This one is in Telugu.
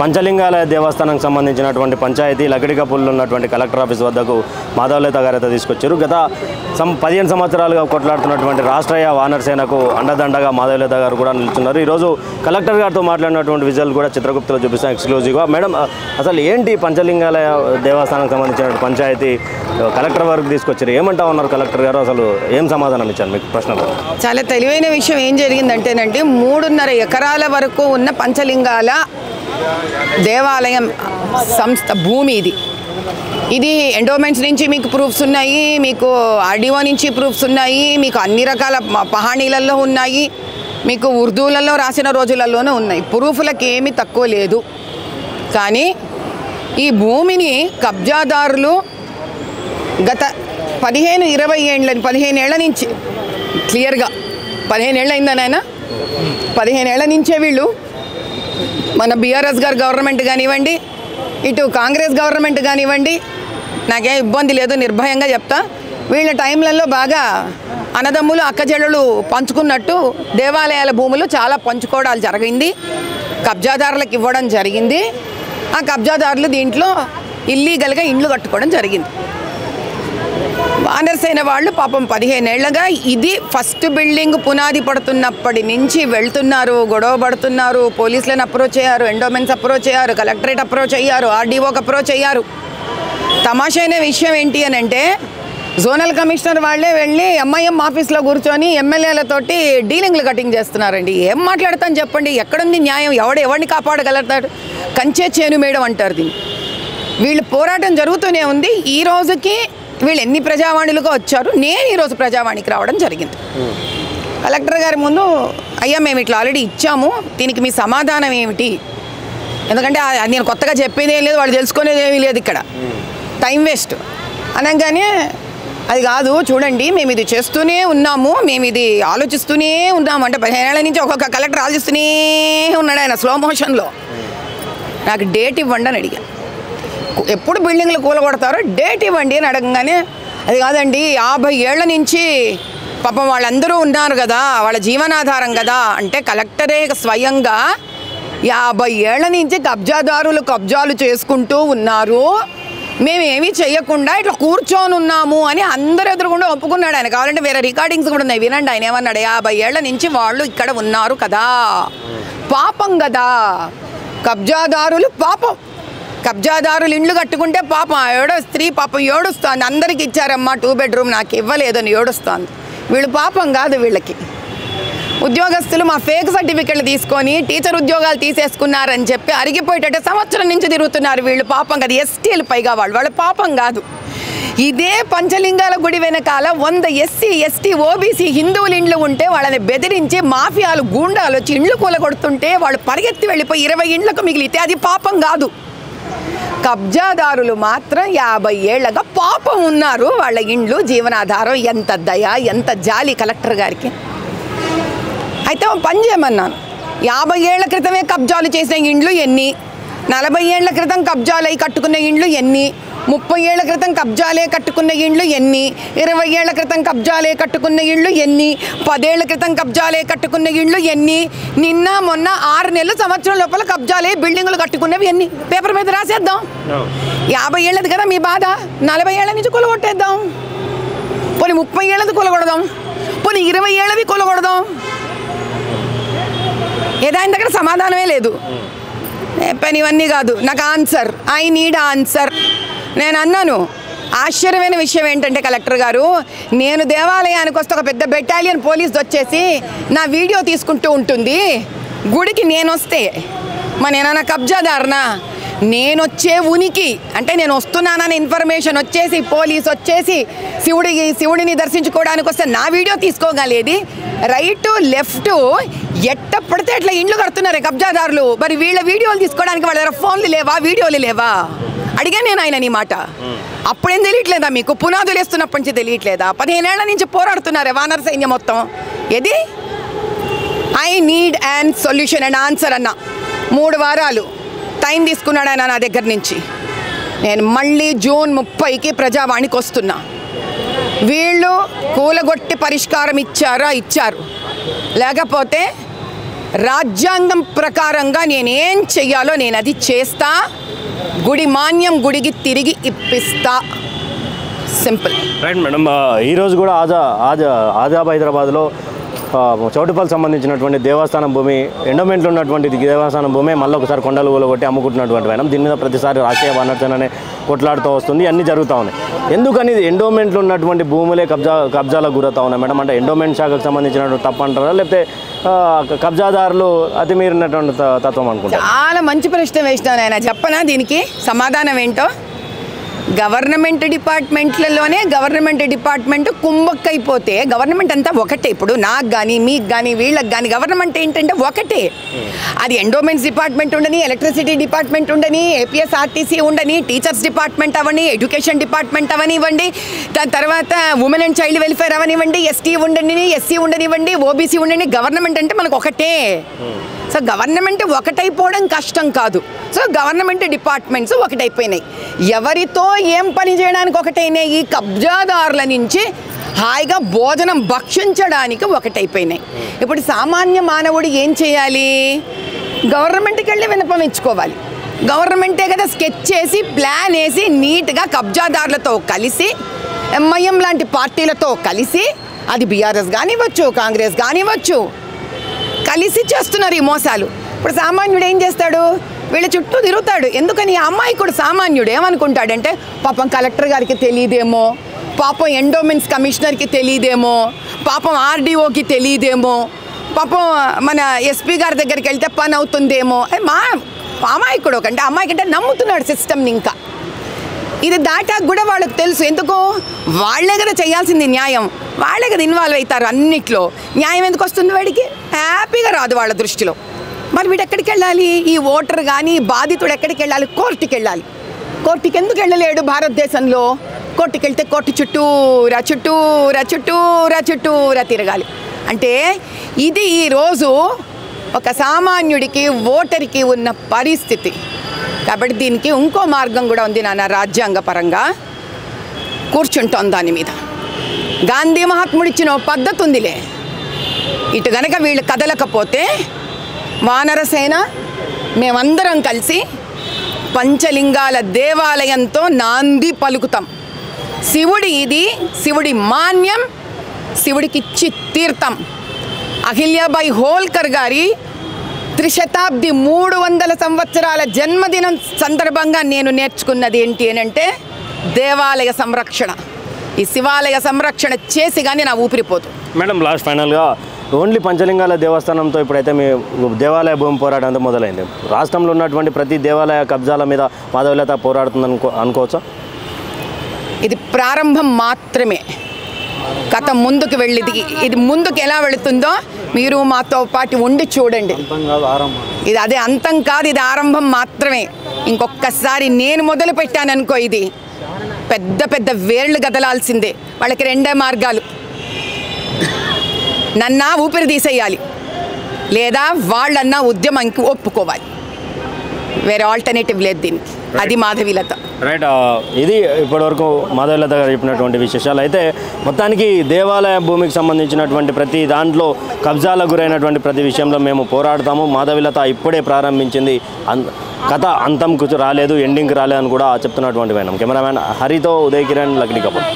పంచలింగాలయ దేవస్థానానికి సంబంధించినటువంటి పంచాయతీ లకిడికపుల్లో ఉన్నటువంటి కలెక్టర్ ఆఫీస్ వద్దకు మాధవలత గారు అయితే తీసుకొచ్చారు. గత 15 సంవత్సరాలుగా కొట్లాడుతున్నటువంటి రాష్ట్రీయ వానర సేనకు అండదండగా మాధవలత గారు కూడా నిలుచున్నారు. ఈరోజు కలెక్టర్ గారితో మాట్లాడినటువంటి విజువల్ కూడా చిత్రగుప్తలో చూపిస్తాం ఎక్స్క్లూజివ్గా. మేడం, అసలు ఏంటి పంచలింగాలయ దేవస్థానానికి సంబంధించిన పంచాయతీ కలెక్టర్ వరకు తీసుకొచ్చారు, ఏమంటా ఉన్నారు కలెక్టర్ గారు? అసలు ఏం సమాధానం ఇచ్చారు మీకు ప్రశ్నకు? చాలా తెలివైన విషయం ఏం జరిగిందంటేనండి, 3.5 ఎకరాల వరకు ఉన్న పంచలింగాల దేవాలయం సంస్థ భూమి ఇది ఎండోమెంట్స్ నుంచి మీకు ప్రూఫ్స్ ఉన్నాయి, మీకు ఆర్డీఓ నుంచి ప్రూఫ్స్ ఉన్నాయి, మీకు అన్ని రకాల పహాణీలలో ఉన్నాయి, మీకు ఉర్దూలలో రాసిన రోజులలోనే ఉన్నాయి. ప్రూఫ్లకి ఏమీ తక్కువ లేదు. కానీ ఈ భూమిని కబ్జాదారులు గత 15 ఏళ్ల నుంచి క్లియర్గా 15 ఏళ్ళు అయిందని ఆయన 15 ఏళ్ల నుంచే వీళ్ళు మన బీఆర్ఎస్ గారు గవర్నమెంట్ కానివ్వండి, ఇటు కాంగ్రెస్ గవర్నమెంట్ కానివ్వండి, నాకేం ఇబ్బంది లేదు, నిర్భయంగా చెప్తా, వీళ్ళ టైంలలో బాగా అన్నదమ్ములు అక్కచెల్లెళ్ళు పంచుకున్నట్టు దేవాలయాల భూములు చాలా పంచుకోవడాలు జరిగింది, కబ్జాదారులకు ఇవ్వడం జరిగింది. ఆ కబ్జాదారులు దీంట్లో ఇల్లీగల్గా ఇండ్లు కట్టుకోవడం జరిగింది. వానరసేన వాళ్ళు పాపం 15 ఏళ్లుగా ఇది ఫస్ట్ బిల్డింగ్ పునాది పడుతున్నప్పటి నుంచి వెళ్తున్నారు, గొడవ పడుతున్నారు, పోలీసులను అప్రోచ్ అయ్యారు, ఎండోమెంట్స్ అప్రోచ్ అయ్యారు, కలెక్టరేట్ అప్రోచ్ అయ్యారు, ఆర్డీఓకి అప్రోచ్ అయ్యారు. తమాషైన విషయం ఏంటి అని అంటే, జోనల్ కమిషనర్ వాళ్ళే వెళ్ళి ఎంఐఎం ఆఫీస్లో కూర్చొని ఎమ్మెల్యేలతోటి డీలింగ్లు కటింగ్ చేస్తున్నారండి. ఏం మాట్లాడతాను చెప్పండి? ఎక్కడుంది న్యాయం? ఎవరిని కాపాడగలుగుతాడు? కంచే చేను మేయడం అంటారు దీన్ని. వీళ్ళు పోరాటం జరుగుతూనే ఉంది. ఈ రోజుకి వీళ్ళు ఎన్ని ప్రజావాణిలుగా వచ్చారు, నేను ఈరోజు ప్రజావాణికి రావడం జరిగింది. కలెక్టర్ గారి ముందు, అయ్యా మేము ఇట్లా ఆల్రెడీ ఇచ్చాము, దీనికి మీ సమాధానం ఏమిటి? ఎందుకంటే నేను కొత్తగా చెప్పేది ఏం లేదు, వాళ్ళు తెలుసుకునేది ఏమీ లేదు, ఇక్కడ టైం వేస్ట్ అనగానే, అది కాదు చూడండి, మేము ఇది చేస్తూనే ఉన్నాము, మేము ఇది ఆలోచిస్తూనే ఉన్నాము అంటే 15 ఏళ్ల నుంచి ఒక్కొక్క కలెక్టర్ ఆలోచిస్తూనే ఉన్నాడు ఆయన స్లో మోషన్లో. నాకు డేట్ ఇవ్వండి అని అడిగాను. ఎప్పుడు బిల్డింగ్లు కూలగొడతారో డేట్ ఇవ్వండి అని అడగగానే, అది కాదండి 50 ఏళ్ల నుంచి పాపం వాళ్ళందరూ ఉన్నారు కదా, వాళ్ళ జీవనాధారం కదా అంటే, కలెక్టరే స్వయంగా 50 ఏళ్ల నుంచి కబ్జాదారులు కబ్జాలు చేసుకుంటూ ఉన్నారు, మేమేమీ చెయ్యకుండా ఇట్లా కూర్చొని ఉన్నాము అని అందరూ ఎదురుకుండా ఒప్పుకున్నాడు ఆయన. కావాలంటే వేరే రికార్డింగ్స్ కూడా ఉన్నాయి, వినండి. ఆయన ఏమన్నాడు, 50 ఏళ్ల నుంచి వాళ్ళు ఇక్కడ ఉన్నారు కదా, పాపం కదా, కబ్జాదారులు పాపం, కబ్జాదారులు ఇండ్లు కట్టుకుంటే పాపం ఏడో స్త్రీ పాపం ఏడుస్తోంది, అందరికి ఇచ్చారమ్మా 2 బెడ్రూమ్ నాకు ఇవ్వలేదని ఏడుస్తోంది. వీళ్ళు పాపం కాదు, వీళ్ళకి ఉద్యోగస్తులు మా ఫేక్ సర్టిఫికెట్లు తీసుకొని టీచర్ ఉద్యోగాలు తీసేసుకున్నారని చెప్పి అరిగిపోయేటట్టు సంవత్సరం నుంచి తిరుగుతున్నారు. వీళ్ళు పాపం కాదు, ఎస్టీలు పైగా వాళ్ళు పాపం కాదు. ఇదే పంచలింగాల గుడి వెనకాల 100 ఎస్సీ ఎస్టీ ఓబీసీ హిందువులు ఇండ్లు ఉంటే వాళ్ళని బెదిరించి మాఫియాలు గూండాలు వచ్చి ఇండ్లు కూలగొడుతుంటే వాళ్ళు పరిగెత్తి వెళ్ళిపోయి 20 ఇండ్లకు మిగిలితే అది పాపం కాదు. కబ్జాదారులు మాత్రం 50 ఏళ్లుగా పాపం ఉన్నారు, వాళ్ళ ఇండ్లు జీవనాధారం. ఎంత దయ, ఎంత జాలి కలెక్టర్ గారికి. అయితే పని చేయమన్నాను, 50 ఏళ్ల క్రితమే కబ్జాలు చేసిన ఇండ్లు ఎన్ని, 40 ఏళ్ల క్రితం కబ్జాలై కట్టుకున్న ఇండ్లు ఎన్ని, 30 ఏళ్ల క్రితం కబ్జాలే కట్టుకున్న ఇండ్లు ఎన్ని, 20 ఏళ్ల క్రితం కబ్జాలే కట్టుకున్న ఇండ్లు ఎన్ని, 10 ఏళ్ల క్రితం కబ్జాలే కట్టుకున్న ఇండ్లు ఎన్ని, నిన్న మొన్న 6 నెలల సంవత్సరం లోపల కబ్జాలే బిల్డింగులు కట్టుకున్నవి ఎన్ని, పేపర్ మీద రాసేద్దాం. 50 ఏళ్ళది కదా మీ బాధ, 40 ఏళ్ల నుంచి కూలగొట్టేద్దాం, పోనీ 30 ఏళ్ళది కూలగొడదాం, పోనీ 20 ఏళ్ళది కూలగొడదాం. ఏదాని దగ్గర సమాధానమే లేదు. పని ఇవన్నీ కాదు, నాకు ఆన్సర్, ఐ నీడ్ ఆన్సర్. నేను అన్నాను, ఆశ్చర్యమైన విషయం ఏంటంటే కలెక్టర్ గారు, నేను దేవాలయానికి వస్తే ఒక పెద్ద బెటాలియన్ పోలీసు వచ్చేసి నా వీడియో తీసుకుంటూ ఉంటుంది, గుడికి నేను వస్తే నేనన్నా కబ్జాదారునా? నేను వచ్చే ఉనికి అంటే నేను వస్తున్నానని ఇన్ఫర్మేషన్ వచ్చేసి పోలీసు వచ్చేసి శివుడిని దర్శించుకోవడానికి వస్తే నా వీడియో తీసుకోగలేది. రైట్ లెఫ్ట్ ఎట్ట పడితే అట్లా ఇండ్లు కడుతున్నారు కబ్జాదారులు. మరి వీళ్ళ వీడియోలు తీసుకోవడానికి వాళ్ళ దగ్గర ఫోన్లు లేవా, వీడియోలు లేవా? అడిగా నేను ఆయన నీ మాట. అప్పుడేం తెలియట్లేదా మీకు? పునాదులు వేస్తున్నప్పటి నుంచి తెలియట్లేదా? 15 ఏళ్ల నుంచి పోరాడుతున్నారు వానర సైన్యం మొత్తం. ఏది I need and solution and answer అన్న. 3 వారాలు టైం తీసుకున్నాడు ఆయన నా దగ్గర నుంచి. నేను మళ్ళీ జూన్ 30కి ప్రజావాణికి వస్తున్నా. వీళ్ళు కూలగొట్టి పరిష్కారం ఇచ్చారా? ఇచ్చారు. లేకపోతే రాజ్యాంగం ప్రకారంగా నేనేం చెయ్యాలో నేను అది చేస్తా, గుడి మాన్యం గుడికి తిరిగి ఇప్పిస్తా. సింపుల్. Right madam. ఈరోజు కూడా ఆజాబ్ హైదరాబాద్లో చౌటుపల్లి సంబంధించినటువంటి దేవస్థానం భూమి, ఎండోమెంట్లో ఉన్నటువంటి దేవస్థానం భూమి మళ్ళీ ఒకసారి కొండలు కొట్టి అమ్ముకుంటున్నటువంటి వైనం. దీని మీద ప్రతిసారి రాష్ట్రీయ వానర్సేననే కొట్లాడుతూ వస్తుంది, అన్నీ జరుగుతూ ఉన్నాయి. ఎందుకని ఎండోమెంట్లో ఉన్నటువంటి భూములే కబ్జాలకు గురవుతా ఉన్నాయి మేడం? అంటే ఎండోమెంట్ శాఖకు సంబంధించినటువంటి తప్పు అంటారా, లేకపోతే కబ్జాదారులు అతిమీరినటువంటి తత్వం అనుకుంటారు? చాలా మంచి ప్రశ్న వేసినాను ఆయన. చెప్పనా దీనికి సమాధానం ఏంటో? గవర్నమెంట్ డిపార్ట్మెంట్లలోనే గవర్నమెంట్ డిపార్ట్మెంట్ కుంభక్కైపోతే గవర్నమెంట్ అంతా ఒకటే. ఇప్పుడు నాకు కానీ మీకు కానీ వీళ్ళకి కానీ గవర్నమెంట్ ఏంటంటే ఒకటే. అది ఎండోమెంట్స్ డిపార్ట్మెంట్ ఉండని, ఎలక్ట్రిసిటీ డిపార్ట్మెంట్ ఉండని, ఏపీఎస్ఆర్టీసీ ఉండని, టీచర్స్ డిపార్ట్మెంట్ అవని, ఎడ్యుకేషన్ డిపార్ట్మెంట్ అవనివ్వండి, దాని తర్వాత ఉమెన్ అండ్ చైల్డ్ వెల్ఫేర్ అవనివ్వండి, ఎస్టీ ఉండని, ఎస్సీ ఉండనివ్వండి, ఓబీసీ ఉండని, గవర్నమెంట్ అంటే మనకు ఒకటే. సో గవర్నమెంట్ ఒకటైపోవడం కష్టం కాదు. సో గవర్నమెంట్ డిపార్ట్మెంట్స్ ఒకటైపోయినాయి. ఎవరితో ఏం పని చేయడానికి ఒకటైనాయి? ఈ కబ్జాదారుల నుంచి హాయిగా భోజనం భక్షించడానికి ఒకటైపోయినాయి. ఇప్పుడు సామాన్య మానవుడు ఏం చేయాలి? గవర్నమెంట్కి వెళ్ళి విన్నపం ఇచ్చుకోవాలి. గవర్నమెంటే కదా స్కెచ్ చేసి ప్లాన్ వేసి నీట్గా కబ్జాదారులతో కలిసి, ఎంఐఎం లాంటి పార్టీలతో కలిసి, అది బీఆర్ఎస్ కానివ్వచ్చు, కాంగ్రెస్ కానివ్వచ్చు, కలిసి చేస్తున్నారు ఈ మోసాలు. ఇప్పుడు సామాన్యుడు ఏం చేస్తాడు? వీళ్ళ చుట్టూ తిరుగుతాడు. ఎందుకని? ఆ అమాయకుడు సామాన్యుడు ఏమనుకుంటాడంటే, పాపం కలెక్టర్ గారికి తెలియదేమో, పాపం ఎండోమెంట్స్ కమిషనర్కి తెలియదేమో, పాపం ఆర్డీఓకి తెలియదేమో, పాపం మన ఎస్పీ గారి దగ్గరికి వెళ్తే పని అవుతుందేమో. మా అమాయకుడు ఒకంటే అమ్మాయికంటే నమ్ముతున్నాడు సిస్టమ్ని. ఇంకా ఇది దాటాక కూడా వాళ్ళకి తెలుసు. ఎందుకు? వాళ్ళే కదా చేయాల్సింది న్యాయం, వాళ్ళే కదా ఇన్వాల్వ్ అవుతారు అన్నిట్లో. న్యాయం ఎందుకు వస్తుంది వాడికి? హ్యాపీగా రాదు వాళ్ళ దృష్టిలో. మరి వీడు ఎక్కడికి వెళ్ళాలి? ఈ ఓటర్ కానీ బాధితుడు ఎక్కడికి వెళ్ళాలి? కోర్టుకి వెళ్ళాలి. కోర్టుకి ఎందుకు వెళ్ళలేడు భారతదేశంలో? కోర్టుకి వెళ్తే కోర్టు చుట్టూరా తిరగాలి. అంటే ఇది ఈరోజు ఒక సామాన్యుడికి, ఓటర్కి ఉన్న పరిస్థితి. కాబట్టి దీనికి ఇంకో మార్గం కూడా ఉంది నాన్న. రాజ్యాంగపరంగా కూర్చుంటాం దాని మీద. గాంధీ మహాత్ముడు ఇచ్చిన పద్ధతి ఉందిలే. ఇటు గనక వీళ్ళు కదలకపోతే వానరసేన మేమందరం కలిసి పంచలింగాల దేవాలయంతో నాంది పలుకుతాం. శివుడి ఇది, శివుడి మాన్యం, శివుడికిచ్చి తీర్థం. అహిల్యాబాయి హోల్కర్ గారి త్రిశతాబ్ది 300 సంవత్సరాల జన్మదినం సందర్భంగా నేను నేర్చుకున్నది ఏంటి అని అంటే దేవాలయ సంరక్షణ. ఈ శివాలయ సంరక్షణ చేసి కానీ నా ఊపిరిపోదు. మేడం, లాస్ట్ ఫైనల్గా ఓన్లీ పంచలింగాల దేవస్థానంతో ఇప్పుడైతే మీ దేవాలయ భూమి పోరాటం మొదలైంది. రాష్ట్రంలో ఉన్నటువంటి ప్రతి దేవాలయ కబ్జాల మీద మాధవీలత పోరాడుతుంది అనుకోవచ్చా? ఇది ప్రారంభం మాత్రమే. కథ ముందుకు వెళ్ళింది. ఇది ముందుకు ఎలా వెళుతుందో మీరు మాతో పాటు ఉండి చూడండి. ఇది అదే అంతం కాదు, ఇది ఆరంభం మాత్రమే. ఇంకొకసారి నేను మొదలు పెట్టాననుకో, ఇది పెద్ద పెద్ద వేళ్ళు గదలాల్సిందే. వాళ్ళకి రెండే మార్గాలు: నన్నా ఊపిరి తీసేయాలి, లేదా వాళ్ళన్నా ఉద్యమంకి ఒప్పుకోవాలి. వేరే ఆల్టర్నేటివ్ లేదు దీనికి. అది మాధవీలత. రైట్. ఇది ఇప్పటివరకు మాధవీలత గారు చెప్పినటువంటి విశేషాలు. అయితే మొత్తానికి దేవాలయ భూమికి సంబంధించినటువంటి ప్రతి దాంట్లో కబ్జాలకు గురైనటువంటి ప్రతి విషయంలో మేము పోరాడతాము. మాధవీలత ఇప్పుడే ప్రారంభించింది, కథ అంతంకు రాలేదు, ఎండింగ్కి రాలేదని కూడా చెప్తున్నటువంటి వైనం. కెమెరామ్యాన్ హరితో ఉదయ్ కిరణ్, లక్డీ కపూర్.